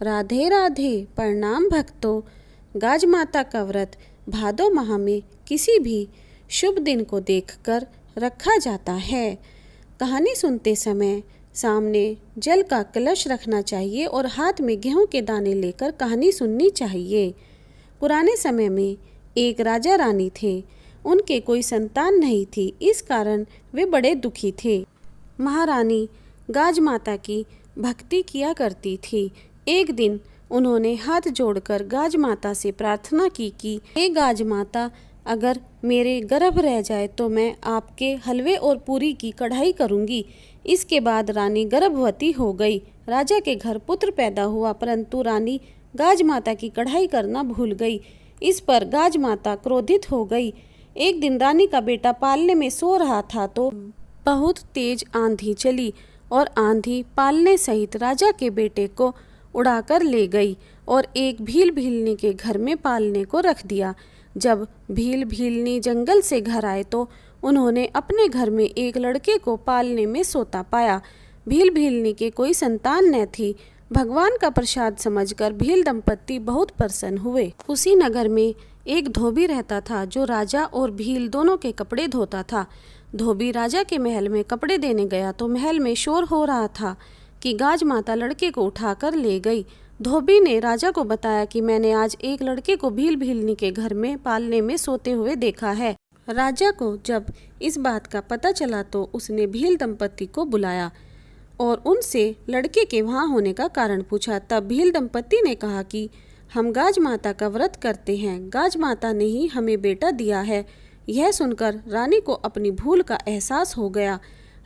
राधे राधे। प्रणाम भक्तों। गाज माता का व्रत भादो माह में किसी भी शुभ दिन को देखकर रखा जाता है। कहानी सुनते समय सामने जल का कलश रखना चाहिए और हाथ में गेहूं के दाने लेकर कहानी सुननी चाहिए। पुराने समय में एक राजा रानी थे। उनके कोई संतान नहीं थी, इस कारण वे बड़े दुखी थे। महारानी गाज माता की भक्ति किया करती थी। एक दिन उन्होंने हाथ जोड़कर गाज माता से प्रार्थना की कि हे गाज माता, अगर मेरे गर्भ रह जाए तो मैं आपके हलवे और पूरी की कढ़ाई करूंगी। इसके बाद रानी गर्भवती हो गई। राजा के घर पुत्र पैदा हुआ, परंतु रानी गाज माता की कढ़ाई करना भूल गई। इस पर गाज माता क्रोधित हो गई। एक दिन रानी का बेटा पालने में सो रहा था तो बहुत तेज आंधी चली और आंधी पालने सहित राजा के बेटे को उड़ाकर ले गई और एक भील भीलनी के घर में पालने को रख दिया। जब भील भीलनी जंगल से घर आए तो उन्होंने अपने घर में एक लड़के को पालने में सोता पाया। भील भीलनी के कोई संतान न थी। भगवान का प्रसाद समझकर भील दंपत्ति बहुत प्रसन्न हुए। उसी नगर में एक धोबी रहता था जो राजा और भील दोनों के कपड़े धोता था। धोबी राजा के महल में कपड़े देने गया तो महल में शोर हो रहा था कि गाज माता लड़के को उठाकर ले गई। धोबी ने राजा को बताया कि मैंने आज एक लड़के को भील भीलनी के घर में पालने में सोते हुए देखा है। राजा को जब इस बात का पता चला तो उसने भील दंपत्ति को बुलाया और उनसे लड़के के वहाँ होने का कारण पूछा। तब भील दंपत्ति ने कहा कि हम गाज माता का व्रत करते हैं, गाज माता ने ही हमें बेटा दिया है। यह सुनकर रानी को अपनी भूल का एहसास हो गया।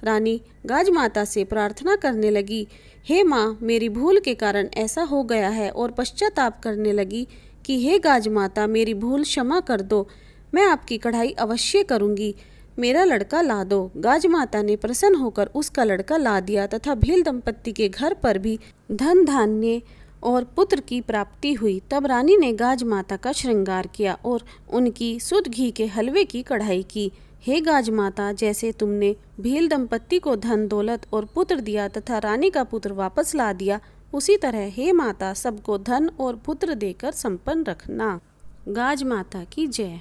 रानी गाज माता से प्रार्थना करने लगी, हे माँ, मेरी भूल के कारण ऐसा हो गया है, और पश्चाताप करने लगी कि हे गाज माता, मेरी भूल क्षमा कर दो, मैं आपकी कढ़ाई अवश्य करूँगी, मेरा लड़का ला दो। गाज माता ने प्रसन्न होकर उसका लड़का ला दिया तथा भील दंपत्ति के घर पर भी धन धान्य और पुत्र की प्राप्ति हुई। तब रानी ने गाज माता का श्रृंगार किया और उनकी शुद्ध घी के हलवे की कढ़ाई की। हे गाज माता, जैसे तुमने भील दंपत्ति को धन दौलत और पुत्र दिया तथा रानी का पुत्र वापस ला दिया, उसी तरह हे माता सबको धन और पुत्र देकर संपन्न रखना। गाज माता की जय।